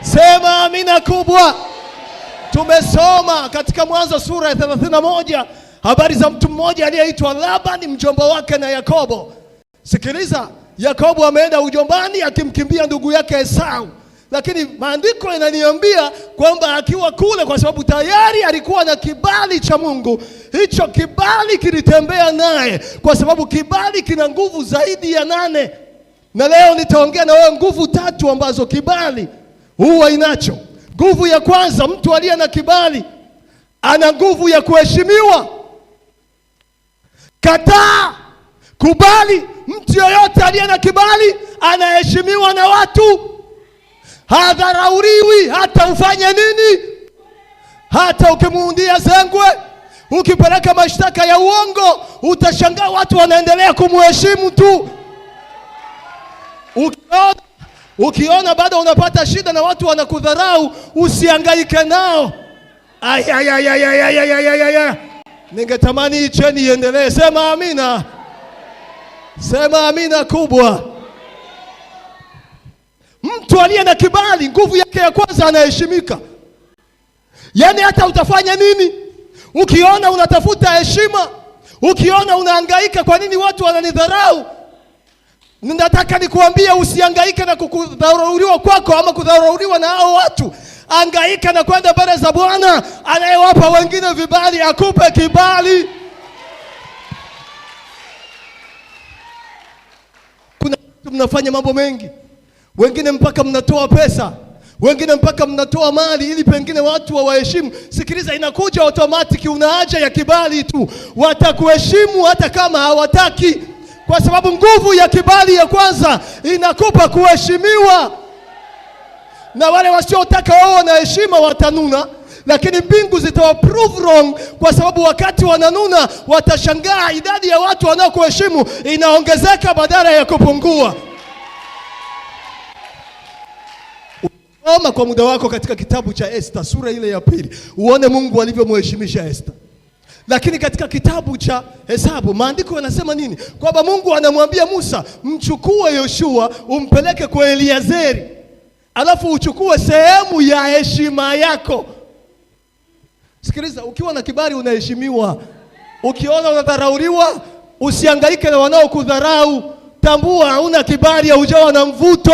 Sema amina kubwa. Tumesoma katika Mwanzo sura ya 31 habari za mtu mmoja aliyeitwa Labani, mjomba wake na Yakobo. Sikiliza, Yakobo ameenda ujombani akimkimbia ndugu yake Esau. Lakini maandiko yananiambia kwamba akiwa kule, kwa sababu tayari alikuwa na kibali cha Mungu, hicho kibali kilitembea naye, kwa sababu kibali kina nguvu zaidi ya 8. Na leo nitaongea na wewe nguvu 3 ambazo kibali huwa inacho. Nguvu ya kwanza, mtu aliye na kibali ana nguvu ya kuheshimiwa. Kataa, kubali. Mtu yoyote aliye na kibali anaheshimiwa na watu. Hadharauriwi hata ufanye nini. Hata ukimuundia zengwe, ukipeleka mashtaka ya uongo, utashangaa watu wanaendelea kumheshimu tu. Ukiona bado unapata shida na watu wanakudharau, usihangaike nao. Ningetamani hii cheni iendelee. Sema amina. Sema amina kubwa. Mtu aliye na kibali, nguvu yake ya kwanza, anaheshimika. Yaani hata utafanya nini, ukiona unatafuta heshima, ukiona unahangaika, kwa nini watu wananidharau, ninataka nikuambie usihangaike na kudharauliwa kwako ama kudharauliwa na hao watu. Hangaika na kwenda mbele za Bwana anayewapa wengine vibali, akupe kibali. Kuna watu mnafanya mambo mengi, wengine mpaka mnatoa pesa, wengine mpaka mnatoa mali ili pengine watu wawaheshimu. Sikiliza, inakuja automatic, una haja ya kibali tu, watakuheshimu hata kama hawataki, kwa sababu nguvu ya kibali ya kwanza inakupa kuheshimiwa. Na wale wasiotaka wao na heshima watanuna, lakini mbingu zitawa prove wrong, kwa sababu wakati wananuna watashangaa idadi ya watu wanaokuheshimu inaongezeka badala ya kupungua. Soma kwa muda wako katika kitabu cha Esther sura ile ya 2, uone Mungu alivyomheshimisha Esther. Lakini katika kitabu cha Hesabu maandiko yanasema nini? Kwamba Mungu anamwambia Musa, mchukue Yoshua umpeleke kwa Eliazeri, alafu uchukue sehemu ya heshima yako. Sikiliza, ukiwa na kibali unaheshimiwa. Ukiona unadharauliwa, usihangaike na wanaokudharau. Tambua hauna kibali, haujawa na mvuto.